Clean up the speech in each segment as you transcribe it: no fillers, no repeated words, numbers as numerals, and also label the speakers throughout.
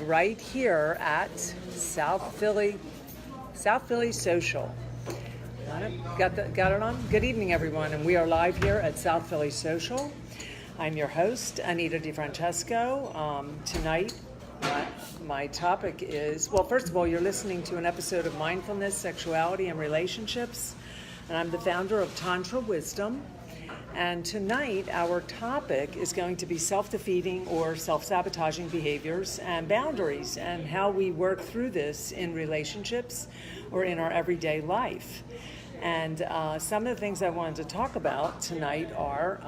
Speaker 1: Right here at SouthPhillySocial. Got it on? Good evening, everyone, and we are live here at SouthPhillySocial. I'm your host, Anita DeFrancesco. Tonight, my topic is, well, first of all, you're listening to an episode of Mindfulness, Sexuality, and Relationships, and I'm the founder of Tantra Wisdom. And tonight, our topic is going to be self-defeating or self-sabotaging behaviors and boundaries, and how we work through this in relationships or in our everyday life. And some of the things I wanted to talk about tonight are,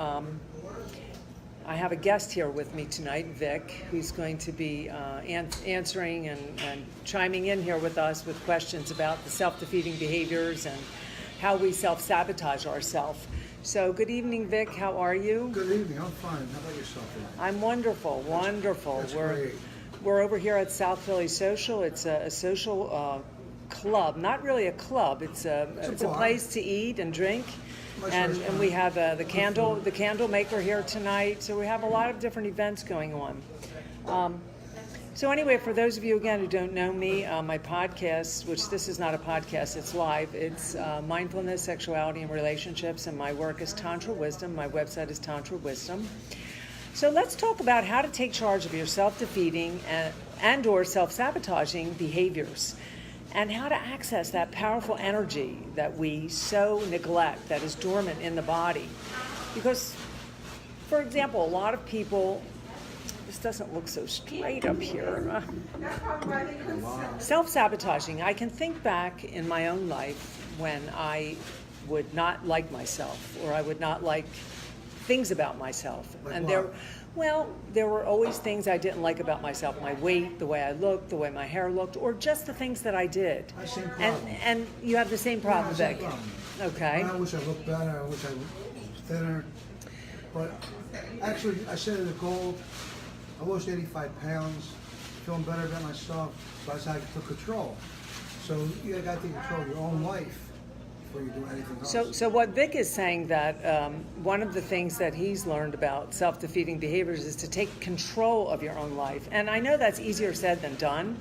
Speaker 1: I have a guest here with me tonight, Vic, who's going to be answering and chiming in here with us with questions about the self-defeating behaviors and how we self-sabotage ourselves. So, good evening, Vic. How are you?
Speaker 2: Good evening. I'm fine. How about yourself?
Speaker 1: I'm wonderful.
Speaker 2: That's great.
Speaker 1: We're over here at South Philly Social. It's a social club. Not really a club. It's a place to eat and drink. And we have the candle maker here tonight. So we have a lot of different events going on. So anyway, for those of you, again, who don't know me, my podcast, which this is not a podcast, it's live, it's Mindfulness, Sexuality, and Relationships, and my work is Tantra Wisdom. My website is Tantra Wisdom. So let's talk about how to take charge of your self-defeating and or self-sabotaging behaviors, and how to access that powerful energy that we so neglect, that is dormant in the body. Because, for example, a lot of people, this doesn't look so straight up here. Self-sabotaging. I can think back in my own life when I would not like myself, or I would not like things about myself. And there were always things I didn't like about myself. My weight, the way I looked, the way my hair looked, or just the things that I did.
Speaker 2: Same problem.
Speaker 1: And you have the same problem, Vic. Okay.
Speaker 2: I wish I looked better. I wish I was thinner. But actually, I set a goal. I lost 85 pounds, feeling better about myself, so I decided to take control. So you got to take control of your own life before you do anything else.
Speaker 1: So what Vic is saying, that one of the things that he's learned about self-defeating behaviors is to take control of your own life. And I know that's easier said than done,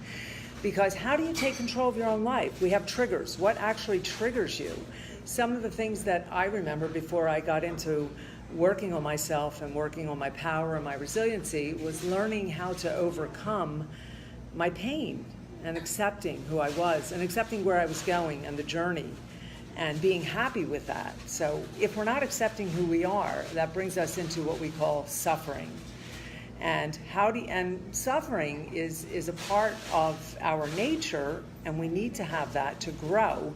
Speaker 1: because how do you take control of your own life? We have triggers. What actually triggers you? Some of the things that I remember before I got into working on myself and working on my power and my resiliency was learning how to overcome my pain and accepting who I was and accepting where I was going and the journey and being happy with that. So if we're not accepting who we are, that brings us into what we call suffering. And suffering is a part of our nature, and we need to have that to grow,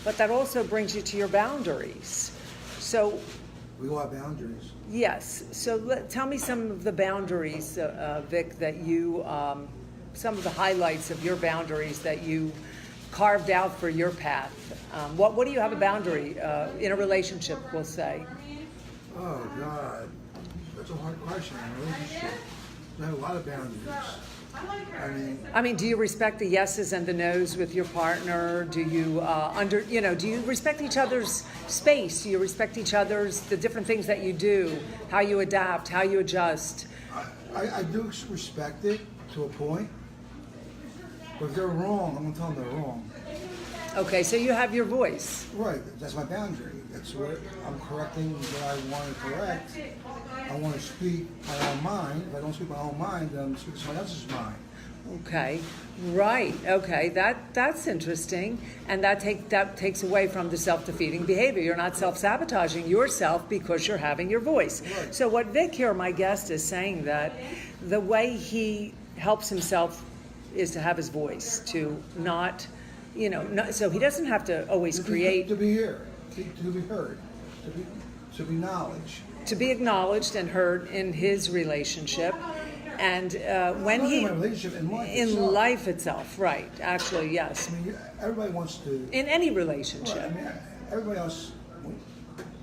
Speaker 1: but that also brings you to your boundaries. So
Speaker 2: we all have boundaries.
Speaker 1: Yes. So tell me some of the boundaries, Vic, that you, some of the highlights of your boundaries that you carved out for your path. What do you have a boundary in a relationship, we'll say?
Speaker 2: Oh, God. That's a hard question in a relationship. I have a lot of boundaries.
Speaker 1: I mean, do you respect the yeses and the nos with your partner? Do you do you respect each other's space? Do you respect each other's, the different things that you do, how you adapt, how you adjust?
Speaker 2: I do respect it to a point, but if they're wrong, I'm going to tell them they're wrong.
Speaker 1: Okay, so you have your voice.
Speaker 2: Right, that's my boundary. That's what I'm correcting what I want to correct. I want to speak my own mind. If I don't speak my own mind, then I'm speaking somebody else's mind.
Speaker 1: Okay, right. Okay, that's interesting, and that takes away from the self-defeating behavior. You're not self-sabotaging yourself because you're having your voice.
Speaker 2: Right.
Speaker 1: So what Vic here, my guest, is saying that the way he helps himself is to have his voice, to not, so he doesn't have to always create.
Speaker 2: To be here, to be heard, to be acknowledged.
Speaker 1: To be acknowledged and heard in his relationship. And when he in life itself, right? Actually, yes.
Speaker 2: I mean, everybody wants to.
Speaker 1: In any relationship.
Speaker 2: Right, I mean, everybody else.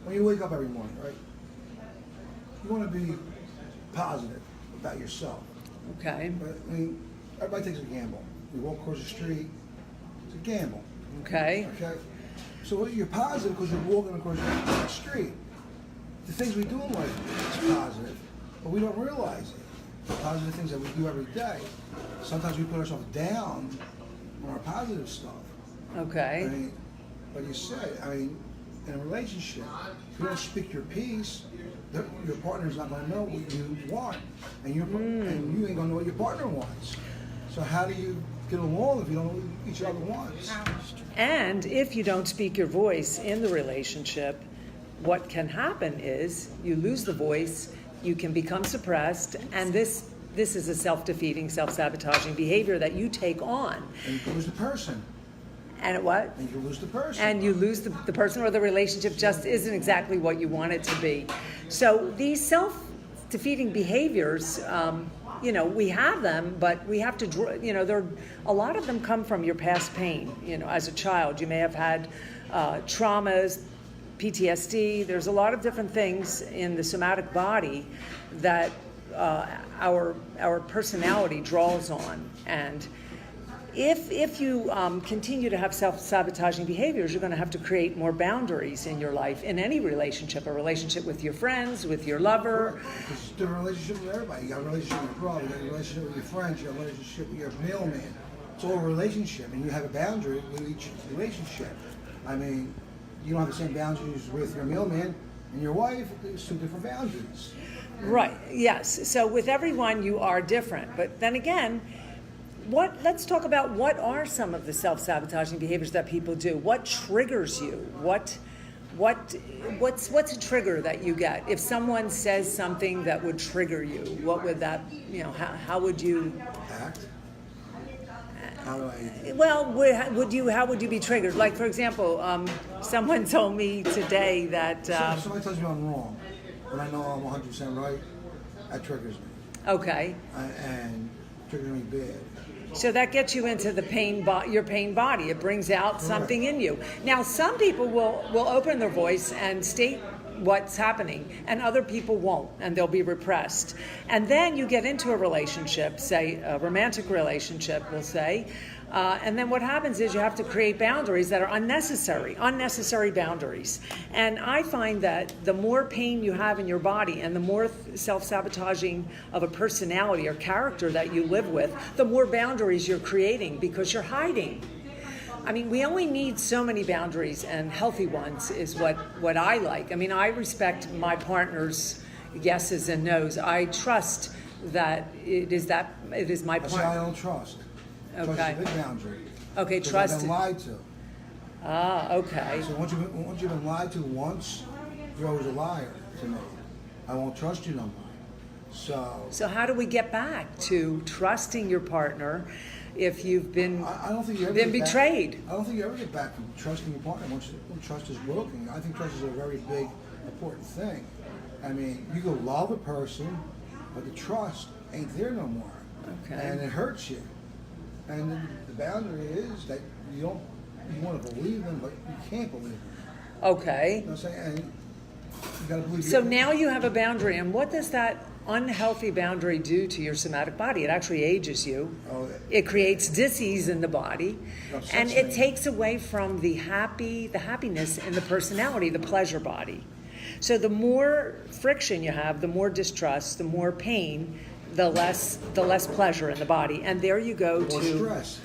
Speaker 2: When you wake up every morning, right? You want to be positive about yourself.
Speaker 1: Okay.
Speaker 2: But I mean, everybody takes a gamble. You walk across the street. It's a gamble.
Speaker 1: Okay.
Speaker 2: Okay. So you're positive because you're walking across the street. The things we do in life is positive, but we don't realize it. The positive things that we do every day. sometimes we put ourselves down on our positive stuff.
Speaker 1: Okay.
Speaker 2: I mean, like you said, I mean, in a relationship, if you don't speak your piece, your partner's not going to know what you want, and you ain't going to know what your partner wants. So how do you get along if you don't know what each other wants?
Speaker 1: And if you don't speak your voice in the relationship, what can happen is you lose the voice, you can become suppressed, and this is a self-defeating, self-sabotaging behavior that you take on.
Speaker 2: And you lose the person.
Speaker 1: And what?
Speaker 2: And you lose the person.
Speaker 1: And you lose the person, or the relationship just isn't exactly what you want it to be. So these self-defeating behaviors, we have them, but we have to, a lot of them come from your past pain. As a child, you may have had traumas, PTSD. There's a lot of different things in the somatic body that our personality draws on. And if you continue to have self-sabotaging behaviors, you're going to have to create more boundaries in your life, in any relationship, a relationship with your friends, with your lover.
Speaker 2: It's a different relationship with everybody. You got a relationship with your brother, you got a relationship with your friends, you got a relationship with your mailman. It's all a relationship, and you have a boundary with each relationship. I mean, you don't have the same boundaries with your mailman and your wife. It's two different boundaries.
Speaker 1: Right, yes. So with everyone, you are different. But then again, let's talk about what are some of the self-sabotaging behaviors that people do. What triggers you? What's a trigger that you get? If someone says something that would trigger you, what would that, how would you
Speaker 2: act? How do I?
Speaker 1: Well, how would you be triggered? Like, for example, someone told me today that
Speaker 2: Somebody tells me I'm wrong, when I know I'm 100% right, that triggers me.
Speaker 1: Okay.
Speaker 2: And triggers me bad.
Speaker 1: So that gets you into the your pain body. It brings out something in you. Now, some people will open their voice and state what's happening, and other people won't, and they'll be repressed. And then you get into a relationship, say a romantic relationship, we'll say, and then what happens is you have to create boundaries that are unnecessary boundaries. And I find that the more pain you have in your body and the more self-sabotaging of a personality or character that you live with, the more boundaries you're creating because you're hiding. I mean, we only need so many boundaries, and healthy ones is what I like. I mean, I respect my partner's yeses and nos. I trust that it is my partner.
Speaker 2: I don't trust.
Speaker 1: Okay.
Speaker 2: Trust is a big boundary.
Speaker 1: Okay, trust.
Speaker 2: I've been lied to.
Speaker 1: Ah, okay.
Speaker 2: So once you've been lied to once, you're always a liar to me. I won't trust you no more.
Speaker 1: So how do we get back to trusting your partner if you've been
Speaker 2: I don't think you ever
Speaker 1: been betrayed?
Speaker 2: I don't think you ever get back from trusting your partner when trust is broken. I think trust is a very big, important thing. I mean, you can love a person, but the trust ain't there no more.
Speaker 1: Okay.
Speaker 2: And it hurts you. And the boundary is that you want to believe them, but you can't believe them.
Speaker 1: Okay.
Speaker 2: You know what I'm saying? And you got to believe.
Speaker 1: So now you have a boundary, and what does that unhealthy boundary do to your somatic body? It actually ages you.
Speaker 2: Oh,
Speaker 1: it creates dis-ease in the body, and it takes away from the happiness in the personality, the pleasure body. So the more friction you have, the more distrust, the more pain, the less pleasure in the body. And there you go
Speaker 2: the more stress.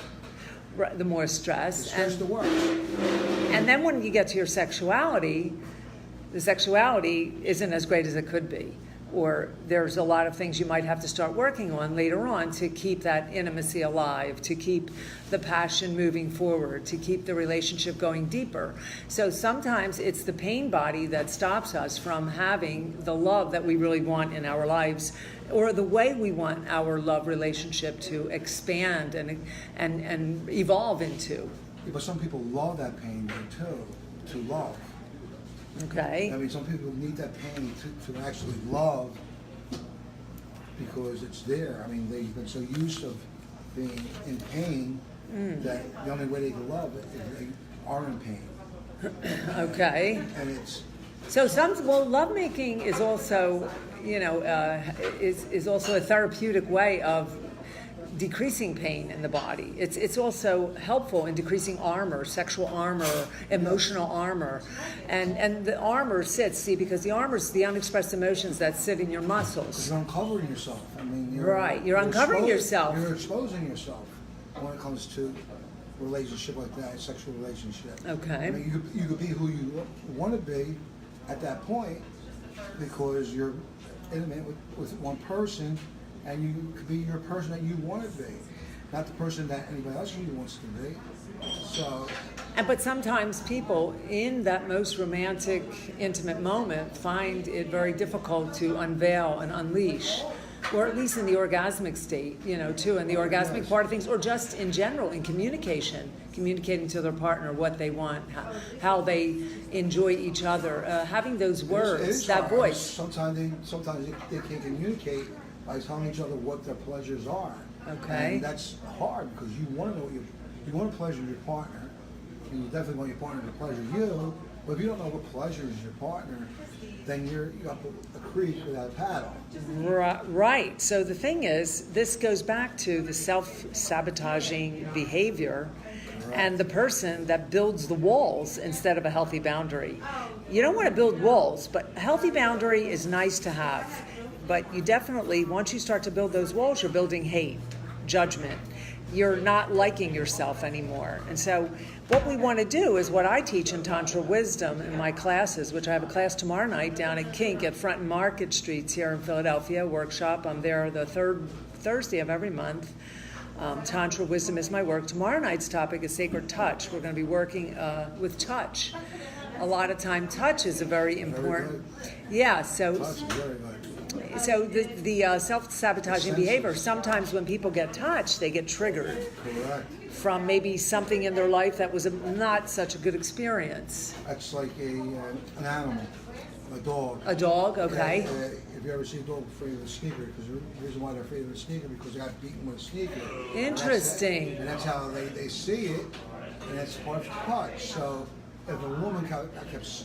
Speaker 1: The more stress.
Speaker 2: The stress to work.
Speaker 1: And then when you get to your sexuality, the sexuality isn't as great as it could be. Or there's a lot of things you might have to start working on later on to keep that intimacy alive, to keep the passion moving forward, to keep the relationship going deeper. So sometimes it's the pain body that stops us from having the love that we really want in our lives, or the way we want our love relationship to expand and evolve into.
Speaker 2: Yeah, but some people love that pain too, to love.
Speaker 1: Okay.
Speaker 2: I mean, some people need that pain to actually love because it's there. I mean, they've been so used to being in pain that the only way they can love it is they are in pain.
Speaker 1: Okay.
Speaker 2: And it's
Speaker 1: so lovemaking is also, is also a therapeutic way of decreasing pain in the body. It's also helpful in decreasing armor, sexual armor, emotional armor. And the armor sits, see, because the armor is the unexpressed emotions that sit in your muscles.
Speaker 2: You're uncovering yourself. I mean,
Speaker 1: You're uncovering yourself.
Speaker 2: You're exposing yourself when it comes to relationship like that, sexual relationship.
Speaker 1: Okay.
Speaker 2: I mean, you could be who you want to be at that point because you're intimate with one person, and you could be your person that you want to be, not the person that anybody else really wants to be. So.
Speaker 1: But sometimes people in that most romantic, intimate moment find it very difficult to unveil and unleash, or at least in the orgasmic state, too, in the orgasmic part of things, or just in general in communicating to their partner what they want, how they enjoy each other, having those words, that voice.
Speaker 2: Sometimes they can't communicate by telling each other what their pleasures are.
Speaker 1: Okay.
Speaker 2: And that's hard because you want to know you want to pleasure your partner, and you definitely want your partner to pleasure you. But if you don't know what pleasures your partner, then you're up a creek without a paddle.
Speaker 1: Right. So the thing is, this goes back to the self-sabotaging behavior and the person that builds the walls instead of a healthy boundary. You don't want to build walls, but a healthy boundary is nice to have. But you definitely, once you start to build those walls, you're building hate, judgment. You're not liking yourself anymore. And so what we want to do is what I teach in Tantra Wisdom in my classes, which I have a class tomorrow night down at Kink at Front and Market Streets here in Philadelphia, workshop. I'm there the third Thursday of every month. Tantra Wisdom is my work. Tomorrow night's topic is sacred touch. We're going to be working with touch. A lot of time, touch is a very important. Yeah, so.
Speaker 2: Touch is very good.
Speaker 1: So the self-sabotaging behavior, sometimes when people get touched, they get triggered.
Speaker 2: Correct.
Speaker 1: From maybe something in their life that was not such a good experience.
Speaker 2: That's like an animal, a dog.
Speaker 1: A dog, okay.
Speaker 2: If you ever see a dog afraid of a sneaker, because the reason why they're afraid of a sneaker because they got beaten with a sneaker.
Speaker 1: Interesting.
Speaker 2: And that's how they see it, and that's part of touch. So if a woman kept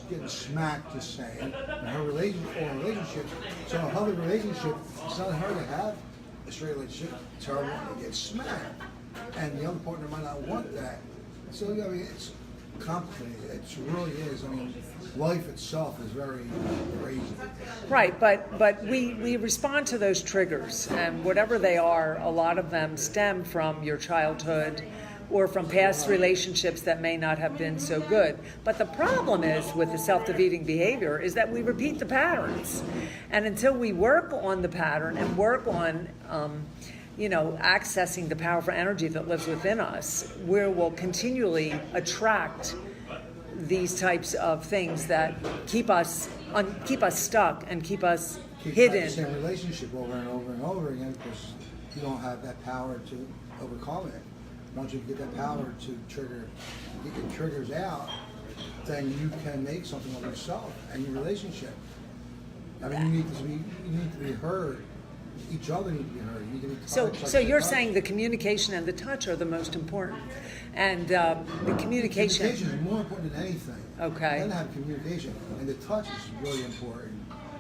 Speaker 2: getting smacked, just saying, in her relationship, so in a healthy relationship, it's not her to have a straight relationship, it's her to get smacked. And the other partner might not want that. So, I mean, it's complicated. It really is. I mean, life itself is very crazy.
Speaker 1: Right, but we respond to those triggers, and whatever they are, a lot of them stem from your childhood, or from past relationships that may not have been so good. But the problem is with the self-defeating behavior is that we repeat the patterns. And until we work on the pattern and work on, accessing the powerful energy that lives within us, we will continually attract these types of things that keep us stuck and keep us hidden.
Speaker 2: The same relationship over and over and over again because you don't have that power to overcome it. Once you get that power to get your triggers out, then you can make something of yourself and your relationship. I mean, you need to be heard. Each other need to be heard. You need to be touched.
Speaker 1: So you're saying the communication and the touch are the most important, and the communication.
Speaker 2: Communication is more important than anything.
Speaker 1: Okay.
Speaker 2: You gotta have communication, and the touch is really important.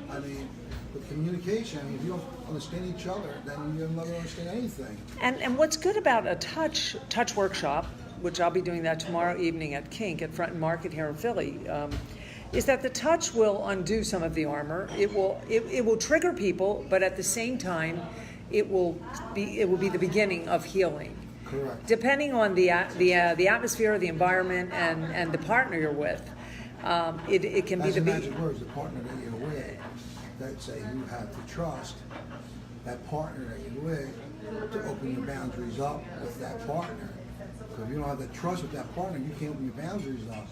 Speaker 2: I mean, with communication, if you don't understand each other, then you'll never understand anything.
Speaker 1: And what's good about a touch workshop, which I'll be doing that tomorrow evening at Kink at Front and Market here in Philly, is that the touch will undo some of the armor. It will trigger people, but at the same time, it will be the beginning of healing.
Speaker 2: Correct.
Speaker 1: Depending on the atmosphere, the environment, and the partner you're with, it can
Speaker 2: That's
Speaker 1: be
Speaker 2: the magic words. The partner that you're with, that say you have to trust that partner that you're with to open your boundaries up with that partner. Because if you don't have that trust with that partner, you can't open your boundaries up.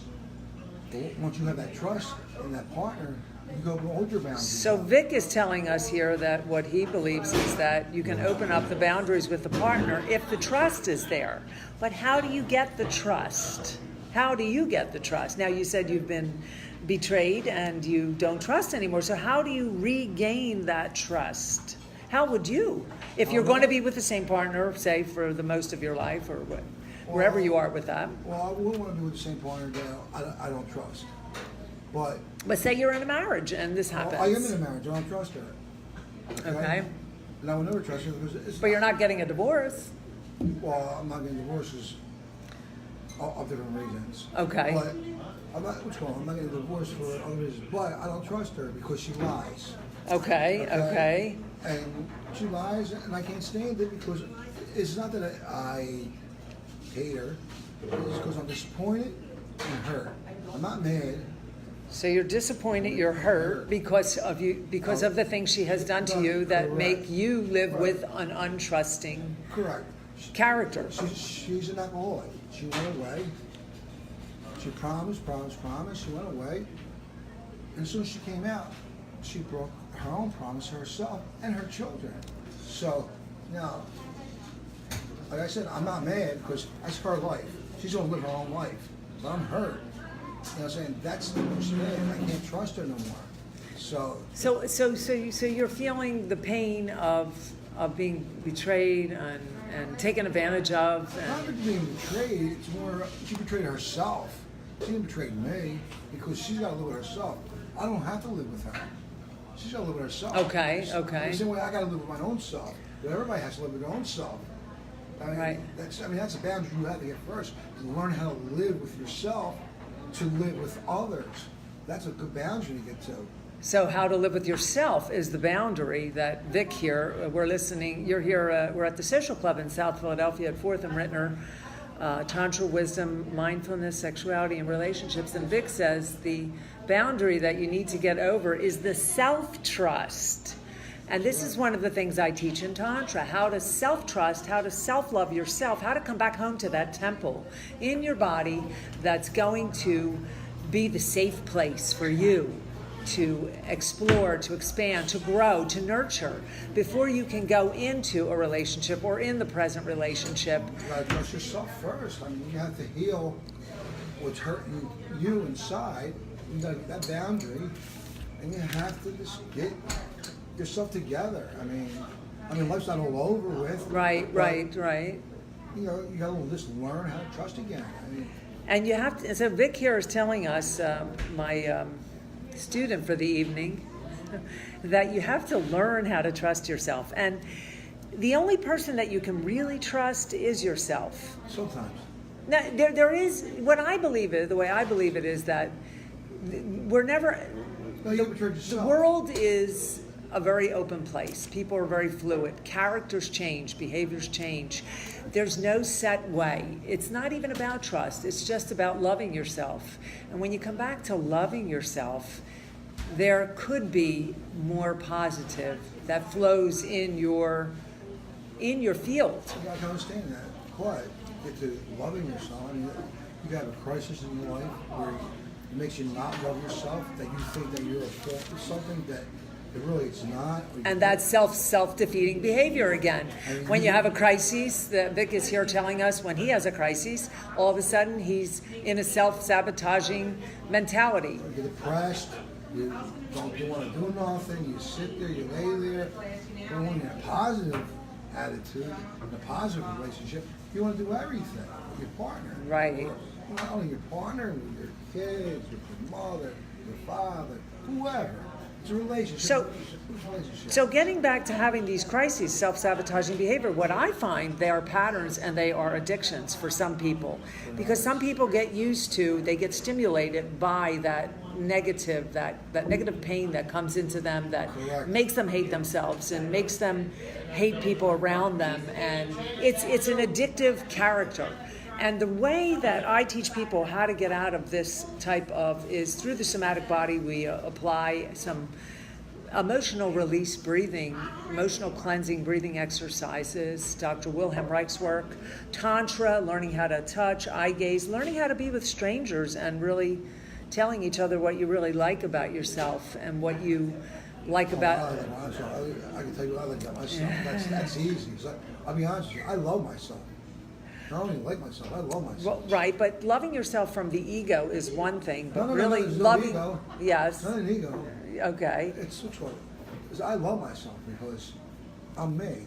Speaker 2: But once you have that trust in that partner, you go hold your boundaries.
Speaker 1: So
Speaker 2: up.
Speaker 1: Vic is telling us here that what he believes is that you can open up the boundaries with the partner if the trust is there. But how do you get the trust? How do you get the trust? Now, you said you've been betrayed and you don't trust anymore. So how do you regain that trust? How would you? If you're going to be with the same partner, say, for the most of your life or wherever you are with that.
Speaker 2: Well, I wouldn't want to be with the same partner that I don't trust. But
Speaker 1: say you're in a marriage and this happens.
Speaker 2: I am in a marriage. I don't trust her.
Speaker 1: Okay.
Speaker 2: and I would never trust her because it's.
Speaker 1: But you're not getting a divorce.
Speaker 2: Well, I'm not getting divorces of different reasons.
Speaker 1: Okay.
Speaker 2: But I'm not. What's going on? I'm not getting divorced for other reasons. But I don't trust her because she lies.
Speaker 1: Okay.
Speaker 2: And she lies, and I can't stand it because it's not that I hate her. It's because I'm disappointed and hurt. I'm not mad.
Speaker 1: So you're disappointed, you're hurt because of the things she has done to you that make you live with an untrusting character.
Speaker 2: She's an alcoholic. She went away. She promised. She went away. And as soon as she came out, she broke her own promise to herself and her children. So now, like I said, I'm not mad because that's her life. She's going to live her own life. But I'm hurt. You know what I'm saying? That's the most mad. I can't trust her no more. So
Speaker 1: you're feeling the pain of being betrayed and taken advantage of.
Speaker 2: Not being betrayed. It's more she betrayed herself. She didn't betray me because she's got to live with herself. I don't have to live with her. She's got to live with herself.
Speaker 1: Okay.
Speaker 2: The same way I got to live with my own self. But everybody has to live with their own self. That's a boundary you have to get first. To learn how to live with yourself, to live with others. That's a good boundary to get to.
Speaker 1: So how to live with yourself is the boundary that Vic here, we're listening, you're here, we're at the Social Club in South Philadelphia at 4th and Rittner, Tantra, Wisdom, Mindfulness, Sexuality, and Relationships. And Vic says the boundary that you need to get over is the self-trust. And this is one of the things I teach in Tantra, how to self-trust, how to self-love yourself, how to come back home to that temple in your body that's going to be the safe place for you to explore, to expand, to grow, to nurture before you can go into a relationship or in the present relationship.
Speaker 2: You gotta trust yourself first. I mean, you have to heal what's hurting you inside. You gotta get that boundary, and you have to just get yourself together. I mean, life's not all over with.
Speaker 1: Right.
Speaker 2: You know, you gotta just learn how to trust again.
Speaker 1: And you have to. So Vic here is telling us, my student for the evening, that you have to learn how to trust yourself. And the only person that you can really trust is yourself.
Speaker 2: Sometimes.
Speaker 1: Now, there is what I believe it. The way I believe it is that we're never.
Speaker 2: No, you betrayed yourself.
Speaker 1: The world is a very open place. People are very fluid. Characters change, behaviors change. There's no set way. It's not even about trust. It's just about loving yourself. And when you come back to loving yourself, there could be more positive that flows in your field.
Speaker 2: I can understand that. But get to loving yourself. I mean, you have a crisis in your life where it makes you not love yourself, that you think that you're a fault for something that really it's not.
Speaker 1: And that's self-defeating behavior again. When you have a crisis, Vic is here telling us when he has a crisis, all of a sudden he's in a self-sabotaging mentality.
Speaker 2: You're depressed, you don't want to do nothing, you sit there, you lay there. But when you're in a positive attitude, in a positive relationship, you want to do everything with your partner.
Speaker 1: Right.
Speaker 2: Not only your partner, with your kids, with your mother, your father, whoever. It's a relationship.
Speaker 1: So getting back to having these crises, self-sabotaging behavior, what I find they are patterns and they are addictions for some people. Because some people get used to, they get stimulated by that negative pain that comes into them that makes them hate themselves and makes them hate people around them. And it's an addictive character. And the way that I teach people how to get out of this type of is through the somatic body. We apply some emotional release breathing, emotional cleansing breathing exercises, Dr. Wilhelm Reich's work, Tantra, learning how to touch, eye gaze, learning how to be with strangers and really telling each other what you really like about yourself and what you like about...
Speaker 2: I can tell you what I like about myself. That's easy. I'll be honest with you, I love myself. I don't even like myself. I love myself.
Speaker 1: Well, right, but loving yourself from the ego is one thing, but
Speaker 2: no,
Speaker 1: really
Speaker 2: there's
Speaker 1: loving,
Speaker 2: no ego.
Speaker 1: Yes,
Speaker 2: It's not an ego.
Speaker 1: Okay.
Speaker 2: It's which one? Because I love myself because I'm me.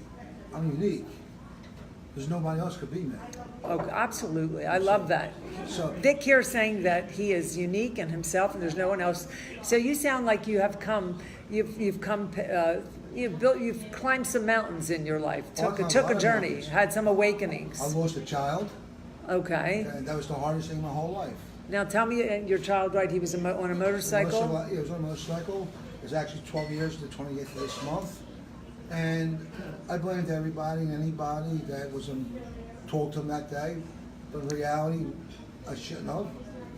Speaker 2: I'm unique. There's nobody else could be me.
Speaker 1: Oh, absolutely. I love that.
Speaker 2: So
Speaker 1: Vic here saying that he is unique in himself and there's no one else. So you sound like you have come, you've come you've climbed some mountains in your life, took
Speaker 2: climbed
Speaker 1: a
Speaker 2: lot of
Speaker 1: journey,
Speaker 2: mountains.
Speaker 1: had some awakenings.
Speaker 2: I lost a child,
Speaker 1: Okay.
Speaker 2: and that was the hardest thing in my whole life.
Speaker 1: Now tell me, your child, right? He was on a motorcycle.
Speaker 2: He was on a motorcycle. It was actually 12 years to the 28th of this month. And I blamed everybody and anybody that wasn't talked to him that day. But in reality, I shouldn't have.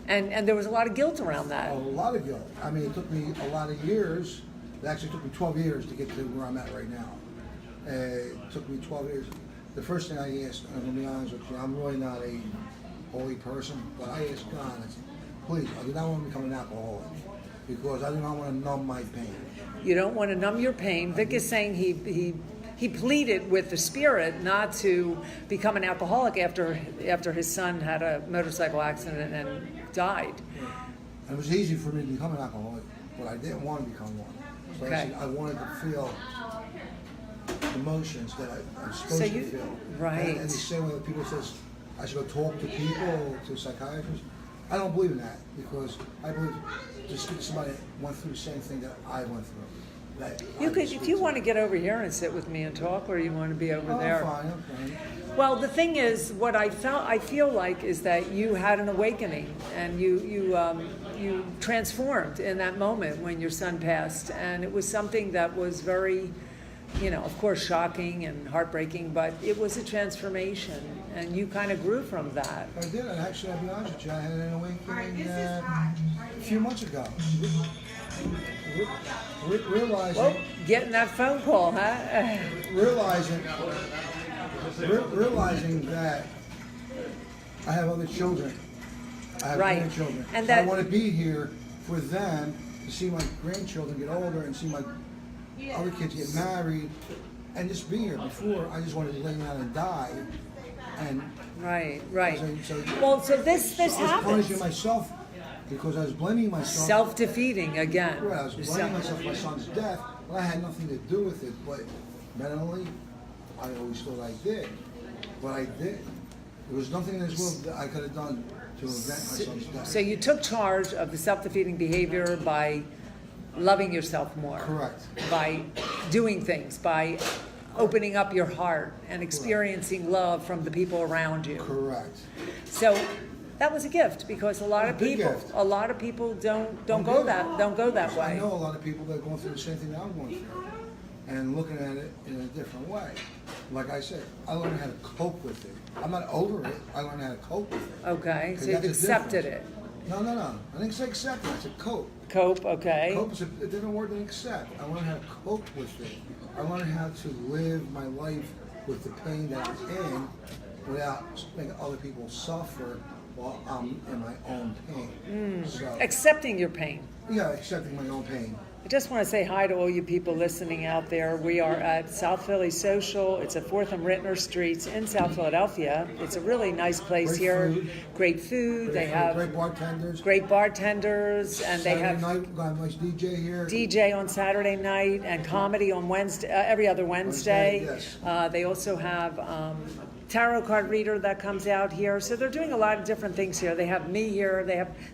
Speaker 1: And there was a lot of guilt around that.
Speaker 2: A lot of guilt. I mean, it took me a lot of years. It actually took me 12 years to get to where I'm at right now. It took me 12 years. The first thing I asked, and I'm going to be honest with you, I'm really not a holy person, but I asked God, I said, please, I do not want to become an alcoholic because I do not want to numb my pain.
Speaker 1: You don't want to numb your pain. Vic is saying he pleaded with the spirit not to become an alcoholic after his son had a motorcycle accident and died.
Speaker 2: And it was easy for me to become an alcoholic, but I didn't want to become one. So
Speaker 1: Okay.
Speaker 2: I wanted to feel emotions that I'm supposed to feel.
Speaker 1: Right.
Speaker 2: And the same way that people says I should go talk to people, to psychiatrists. I don't believe in that because I believe just somebody that went through the same thing that I went through. That
Speaker 1: You could, if you want to get over here and sit with me and talk, or you want to be over there.
Speaker 2: I'm fine.
Speaker 1: Well, the thing is, what I feel like is that you had an awakening, and you transformed in that moment when your son passed, and it was something that was very, of course, shocking and heartbreaking, but it was a transformation, and you kind of grew from that.
Speaker 2: I did, and actually, I'll be honest with you, I had an awakening a few months ago. Realizing.
Speaker 1: Well, getting that phone call, huh?
Speaker 2: Realizing that I have other children. I have
Speaker 1: Right.
Speaker 2: grandchildren.
Speaker 1: And
Speaker 2: So I
Speaker 1: that-
Speaker 2: want to be here for them to see my grandchildren get older and see my other kids get married and just be here. Before, I just wanted to lay down and die. And
Speaker 1: Right.
Speaker 2: so
Speaker 1: Well, so this
Speaker 2: I was
Speaker 1: happens.
Speaker 2: punishing myself because I was blaming myself.
Speaker 1: Self-defeating again.
Speaker 2: Right, I was blaming myself for my son's death, but I had nothing to do with it. But mentally, I always thought I did, but I didn't. There was nothing in this world that I could have done to prevent my son's death.
Speaker 1: So you took charge of the self-defeating behavior by loving yourself more.
Speaker 2: Correct.
Speaker 1: By doing things, by opening up your heart and experiencing love from the people around you.
Speaker 2: Correct.
Speaker 1: So that was a gift because a lot of
Speaker 2: big
Speaker 1: people,
Speaker 2: gift.
Speaker 1: a lot of people don't go that
Speaker 2: I
Speaker 1: way.
Speaker 2: know a lot of people that are going through the same thing that I'm going through, and looking at it in a different way. Like I said, I learned how to cope with it. I'm not over it. I learned how to cope with it.
Speaker 1: Okay, so
Speaker 2: That's
Speaker 1: you've
Speaker 2: the
Speaker 1: accepted
Speaker 2: difference.
Speaker 1: it.
Speaker 2: No. I didn't say accept it. I said cope.
Speaker 1: Cope, okay.
Speaker 2: Cope is a different word than accept. I learned how to cope with it. I learned how to live my life with the pain that I'm in without making other people suffer while I'm in my own pain. So,
Speaker 1: Accepting your pain.
Speaker 2: yeah, accepting my own pain.
Speaker 1: I just want to say hi to all you people listening out there. We are at South Philly Social. It's at 4th and Rittner Streets in South Philadelphia. It's a really nice place
Speaker 2: Great
Speaker 1: here.
Speaker 2: food.
Speaker 1: Great food. They have
Speaker 2: great bartenders.
Speaker 1: great bartenders, and they
Speaker 2: Saturday
Speaker 1: have
Speaker 2: night, we've got a nice DJ here.
Speaker 1: DJ on Saturday night and comedy on Wednesday, every other Wednesday.
Speaker 2: Wednesday,
Speaker 1: They also have tarot card reader that comes out here. So they're doing a lot of different things here. They have me here.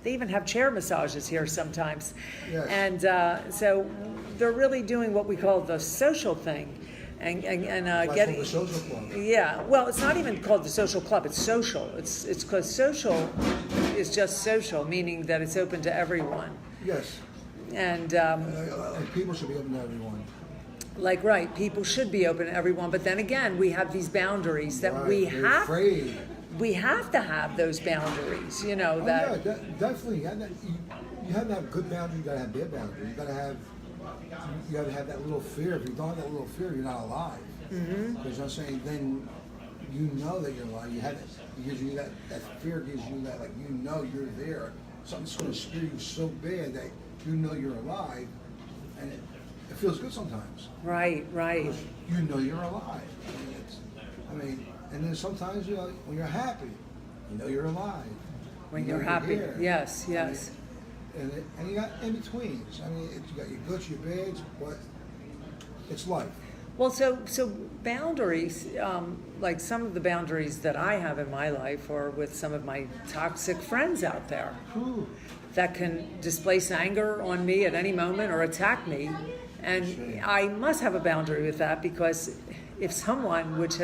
Speaker 1: They even have chair massages here sometimes.
Speaker 2: Yes.
Speaker 1: And so they're really doing what we call the social thing. And
Speaker 2: That's
Speaker 1: getting
Speaker 2: called the social club.
Speaker 1: Yeah, well, it's not even called the social club. It's social. It's because social is just social, meaning that it's open to everyone.
Speaker 2: Yes.
Speaker 1: And
Speaker 2: People should be open to everyone.
Speaker 1: like, right, people should be open to everyone. But then again, we have these boundaries that
Speaker 2: Right, they're afraid.
Speaker 1: we have to have those boundaries. You know that.
Speaker 2: Yeah, definitely. You have to have good boundaries. You got to have bad boundaries. You got to have that little fear. If you don't have that little fear, you're not alive. Because I'm saying, then you know that you're alive. You have it. It gives you that fear gives you that, like, you know you're there. Something's going to scare you so bad that you know you're alive, and it feels good sometimes.
Speaker 1: Right.
Speaker 2: Because you know you're alive. And then sometimes when you're happy, you know you're alive.
Speaker 1: When
Speaker 2: You know
Speaker 1: you're happy,
Speaker 2: here.
Speaker 1: yes.
Speaker 2: And you got in betweens. I mean, you got your goods, your bads, but it's life.
Speaker 1: Well, so boundaries, like some of the boundaries that I have in my life are with some of my toxic friends out there
Speaker 2: Whew.
Speaker 1: that can displace anger on me at any moment or attack me. And I must have a boundary with that, because if someone, which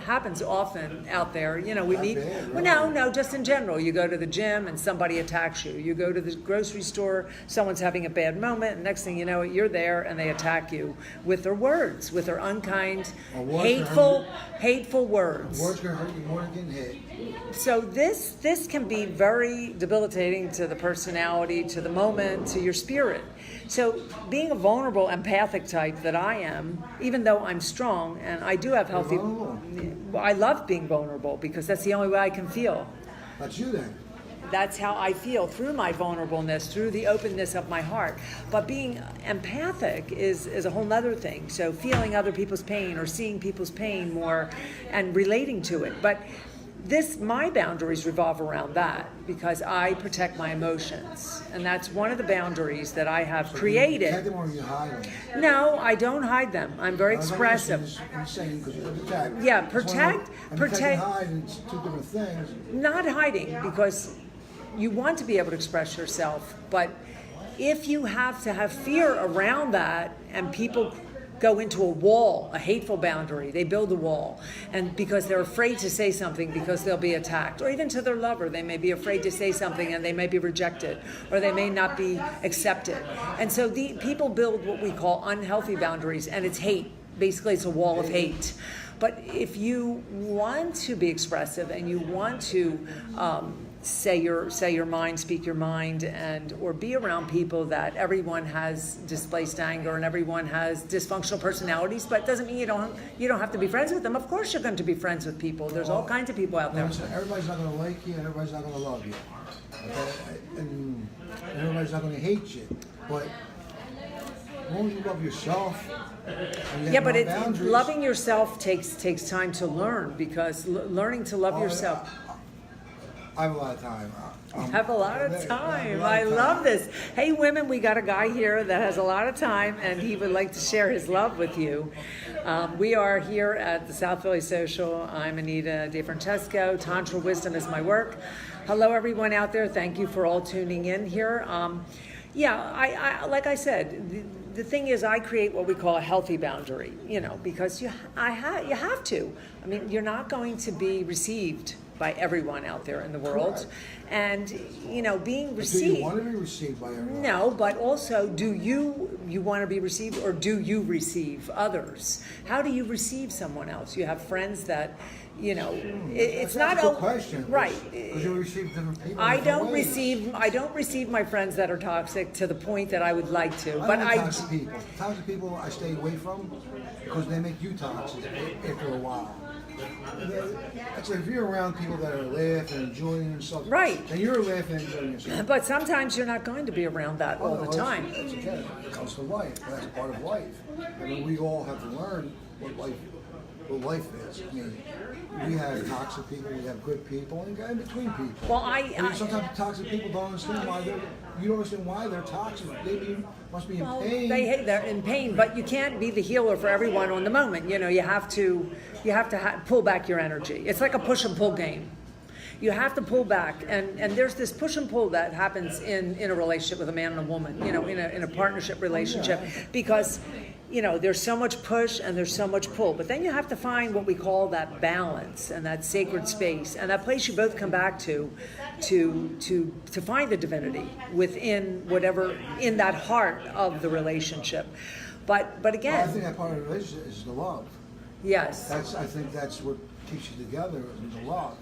Speaker 1: happens often out there, we meet. Well, no, just in general. You go to the gym and somebody attacks you. You go to the grocery store, someone's having a bad moment, and next thing you know, you're there and they attack you with their words, with their unkind, hateful words.
Speaker 2: Words can hurt you more than getting hit.
Speaker 1: So this can be very debilitating to the personality, to the moment, to your spirit. So being a vulnerable, empathic type that I am, even though I'm strong and I do have healthy, I love being vulnerable, because that's the only way I can feel.
Speaker 2: That's you then.
Speaker 1: That's how I feel, through my vulnerableness, through the openness of my heart. But being empathic is a whole nother thing. So feeling other people's pain, or seeing people's pain more and relating to it. But my boundaries revolve around that, because I protect my emotions. And that's one of the boundaries that I have created.
Speaker 2: You protect them, or you hide them?
Speaker 1: No, I don't hide them. I'm very expressive. Yeah, protect.
Speaker 2: And hide, it's two different things.
Speaker 1: Not hiding, because you want to be able to express yourself. But if you have to have fear around that, and people go into a wall, a hateful boundary. They build a wall, and because they're afraid to say something because they'll be attacked, or even to their lover, they may be afraid to say something and they may be rejected, or they may not be accepted. And so the people build what we call unhealthy boundaries, and it's hate. Basically, it's a wall of hate. But if you want to be expressive and you want to say your mind, speak your mind, or be around people that everyone has displaced anger and everyone has dysfunctional personalities, but it doesn't mean you don't have to be friends with them. Of course you're going to be friends with people. There's all kinds of people out there.
Speaker 2: Everybody's not going to like you, and everybody's not going to love you. Okay? And everybody's not going to hate you. But as long as you love yourself.
Speaker 1: Yeah, but loving yourself takes time to learn, because learning to love yourself.
Speaker 2: I have a lot of time.
Speaker 1: Have a lot of time. I love this. Hey, women, we got a guy here that has a lot of time, and he would like to share his love with you. We are here at the South Philly Social. I'm Anita DeFrancesco. Tantra Wisdom is my work. Hello, everyone out there. Thank you for all tuning in here. I like I said, the thing is, I create what we call a healthy boundary, because you have to. I mean, you're not going to be received by everyone out there in the world.
Speaker 2: Correct.
Speaker 1: And, being received.
Speaker 2: Do you want to be received by everyone?
Speaker 1: No, but also, do you want to be received, or do you receive others? How do you receive someone else? You have friends that, it's not
Speaker 2: a good question.
Speaker 1: Right.
Speaker 2: Because you receive different people.
Speaker 1: I don't receive my friends that are toxic to the point that I would like to.
Speaker 2: Toxic people. Toxic people I stay away from, because they make you toxic after a while. Actually, if you're around people that are laughing and enjoying themselves,
Speaker 1: right,
Speaker 2: then you're laughing and enjoying yourself.
Speaker 1: But sometimes you're not going to be around that all the time.
Speaker 2: That's okay. It comes to life. That's part of life. I mean, we all have to learn what life is. I mean, we have toxic people, we have good people, and in between people.
Speaker 1: Well,
Speaker 2: sometimes toxic people don't understand why you don't understand why they're toxic. They must be in pain.
Speaker 1: They're in pain, but you can't be the healer for everyone on the moment. You have to pull back your energy. It's like a push and pull game. You have to pull back, and there's this push and pull that happens in a relationship with a man and a woman. In a partnership relationship, because there's so much push and there's so much pull. But then you have to find what we call that balance and that sacred space, and that place you both come back to find the divinity within whatever, in that heart of the relationship. But again,
Speaker 2: I think that part of the relationship is the love.
Speaker 1: Yes.
Speaker 2: I think that's what keeps you together, is the love.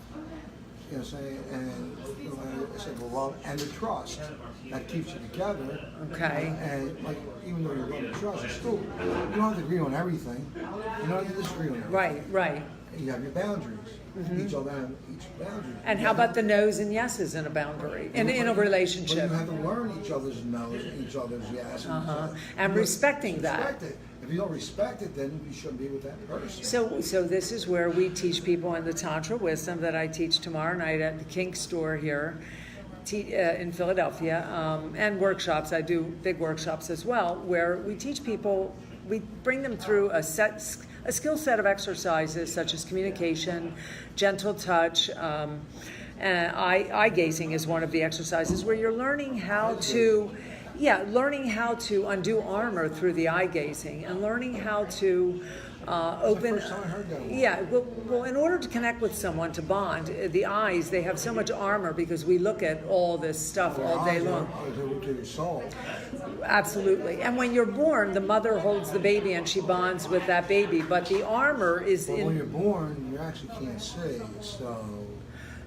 Speaker 2: And I said the love and the trust that keeps you together.
Speaker 1: Okay.
Speaker 2: And even though you love and trust, you don't have to agree on everything. You don't have to disagree on everything.
Speaker 1: Right.
Speaker 2: You have your boundaries. Mm-hmm. Each boundary.
Speaker 1: And how about the no's and yeses in a boundary, in a relationship?
Speaker 2: But you have to learn each other's no's and each other's yeses.
Speaker 1: And respecting that.
Speaker 2: Respect it. If you don't respect it, then you shouldn't be with that person.
Speaker 1: So this is where we teach people in the Tantra Wisdom that I teach tomorrow night at the Kink store here in Philadelphia, and workshops. I do big workshops as well, where we teach people, we bring them through a skill set of exercises such as communication, gentle touch, eye gazing is one of the exercises where you're learning how to Yeah, learning how to undo armor through the eye gazing, and learning how to open.
Speaker 2: That's the first time I heard that one.
Speaker 1: Yeah, well, in order to connect with someone, to bond, the eyes, they have so much armor because we look at all this stuff all day long.
Speaker 2: To your soul.
Speaker 1: Absolutely. And when you're born, the mother holds the baby and she bonds with that baby, but the armor is
Speaker 2: But when you're born, you actually can't see, so...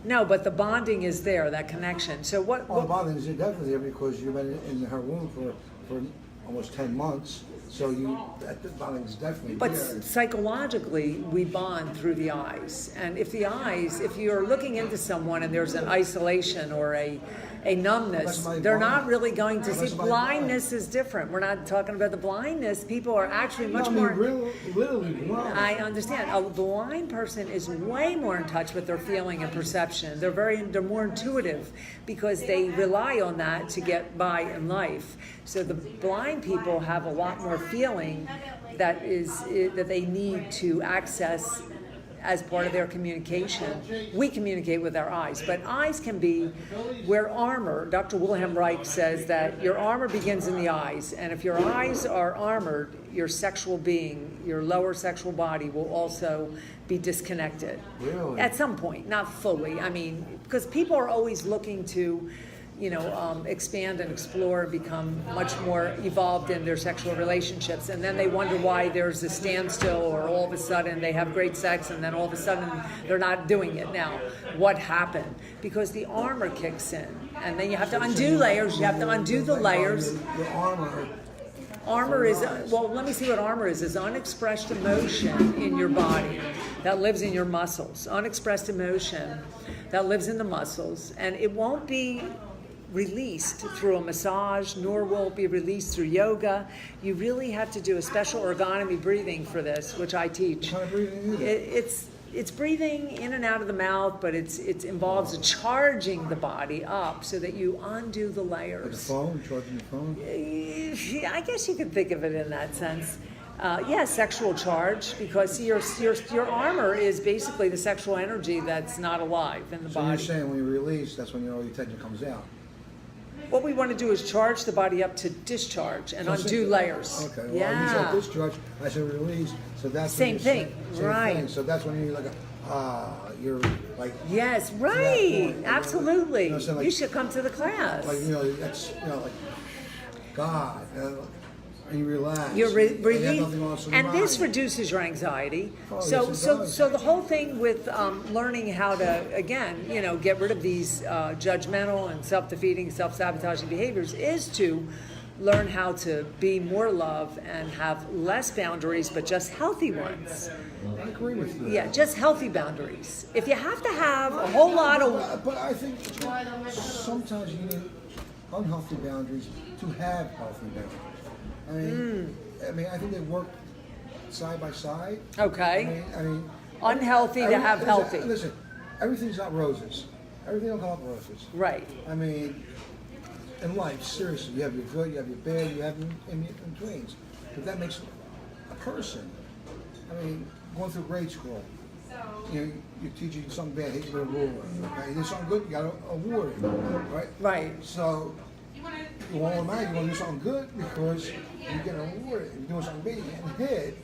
Speaker 1: No, but the bonding is there, that connection. So what?
Speaker 2: Well, the bonding is definitely there because you've been in her womb for almost 10 months, so that bonding is definitely
Speaker 1: But
Speaker 2: there.
Speaker 1: psychologically, we bond through the eyes. And if you're looking into someone and there's an isolation or a numbness, they're not really going to see. Blindness is different. We're not talking about the blindness. People are actually much more.
Speaker 2: Literally blind.
Speaker 1: I understand. A blind person is way more in touch with their feeling and perception. They're more intuitive because they rely on that to get by in life. So the blind people have a lot more feeling that they need to access as part of their communication. We communicate with our eyes, but eyes can be where armor, Dr. Wilhelm Reich says that your armor begins in the eyes, and if your eyes are armored, your sexual being, your lower sexual body will also be disconnected.
Speaker 2: Really?
Speaker 1: At some point, not fully. I mean, because people are always looking to expand and explore and become much more evolved in their sexual relationships. And then they wonder why there's a standstill, or all of a sudden they have great sex and then all of a sudden they're not doing it. Now, what happened? Because the armor kicks in. And then you have to undo layers. You have to undo the layers.
Speaker 2: The armor.
Speaker 1: Armor is, let me see what armor is unexpressed emotion in your body that lives in your muscles. Unexpressed emotion that lives in the muscles. And it won't be released through a massage, nor will it be released through yoga. You really have to do a special ergonomy breathing for this, which I teach.
Speaker 2: What kind of breathing is it?
Speaker 1: It's breathing in and out of the mouth, but it involves charging the body up so that you undo the layers.
Speaker 2: Like the phone, charging your phone?
Speaker 1: I guess you could think of it in that sense. Sexual charge, because your armor is basically the sexual energy that's not alive in the body.
Speaker 2: So you're saying when you release, that's when all your tension comes out?
Speaker 1: What we want to do is charge the body up to discharge and undo layers.
Speaker 2: Okay, well, you said discharge, I said release, so that's
Speaker 1: same thing, right?
Speaker 2: Thing. So that's when you're like, you're like.
Speaker 1: Yes, right,
Speaker 2: point,
Speaker 1: absolutely.
Speaker 2: Like,
Speaker 1: you should come to the class.
Speaker 2: Like that's like God, and you relax.
Speaker 1: You're relieved, and this
Speaker 2: mind.
Speaker 1: reduces your anxiety.
Speaker 2: Oh,
Speaker 1: so
Speaker 2: yes, it does.
Speaker 1: the whole thing with learning how to get rid of these judgmental and self-defeating, self-sabotaging behaviors is to learn how to be more love and have less boundaries, but just healthy ones.
Speaker 2: I agree with you.
Speaker 1: Yeah, just healthy boundaries. If you have to have a whole lot of...
Speaker 2: But I think sometimes you need unhealthy boundaries to have healthy boundaries. I mean, I think they work side by side.
Speaker 1: Okay.
Speaker 2: I mean,
Speaker 1: unhealthy to have healthy.
Speaker 2: Listen, everything's not roses. Everything don't come up roses.
Speaker 1: Right.
Speaker 2: I mean, in life, seriously, you have your good, you have your bad, you have in betweens. But that makes a person. I mean, going through grade school, you're teaching something bad, hit you with a ruler. Okay? You do something good, you got to award it, right?
Speaker 1: Right.
Speaker 2: So you want to do something good because you get an award. If you're doing something bad, you're getting hit.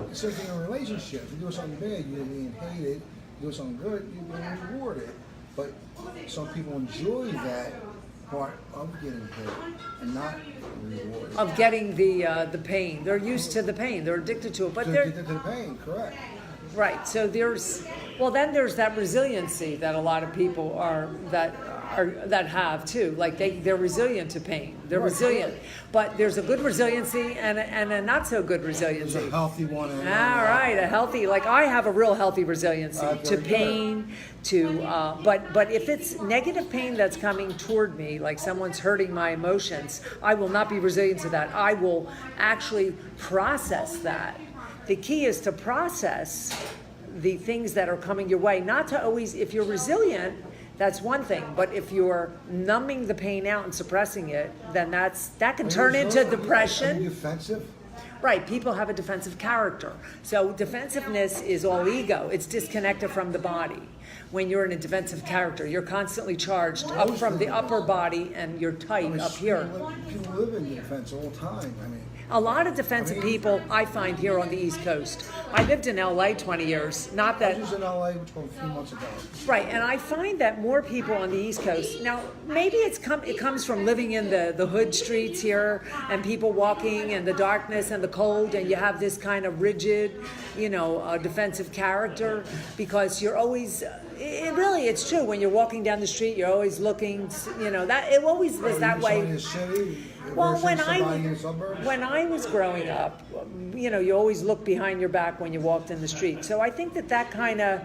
Speaker 2: The same thing in a relationship. If you're doing something bad, you're being hated. If you're doing something good, you're being rewarded. But some people enjoy that part of getting hit and not rewarded.
Speaker 1: Of getting the pain. They're used to the pain. They're addicted to it. But
Speaker 2: they're addicted to the pain, correct.
Speaker 1: Right. So there's that resiliency that a lot of people that have too. Like they're resilient to pain. They're resilient. But there's a good resiliency and a not so good resiliency.
Speaker 2: There's a healthy one.
Speaker 1: All right, a healthy. Like I have a real healthy resiliency to pain. But if it's negative pain that's coming toward me, like someone's hurting my emotions, I will not be resilient to that. I will actually process that. The key is to process the things that are coming your way, not to always, if you're resilient, that's one thing, but if you're numbing the pain out and suppressing it, then that can turn into depression.
Speaker 2: Are you defensive?
Speaker 1: Right, people have a defensive character. So defensiveness is all ego. It's disconnected from the body. when you're in a defensive character. You're constantly charged up from the upper body, and you're tight up here.
Speaker 2: People live in defense all the time. I mean,
Speaker 1: A lot of defensive people I find here on the East Coast. I lived in LA 20 years. Not that
Speaker 2: I was in LA a few months ago.
Speaker 1: right, and I find that more people on the East Coast now. Maybe it comes from living in the hood streets here, and people walking in the darkness and the cold, and you have this kind of rigid, defensive character because you're always. It's true. When you're walking down the street, you're always looking. That it always was that way.
Speaker 2: In the city,
Speaker 1: Well, when
Speaker 2: in the suburbs?
Speaker 1: I was growing up, you always looked behind your back when you walked in the street. So I think that kind of,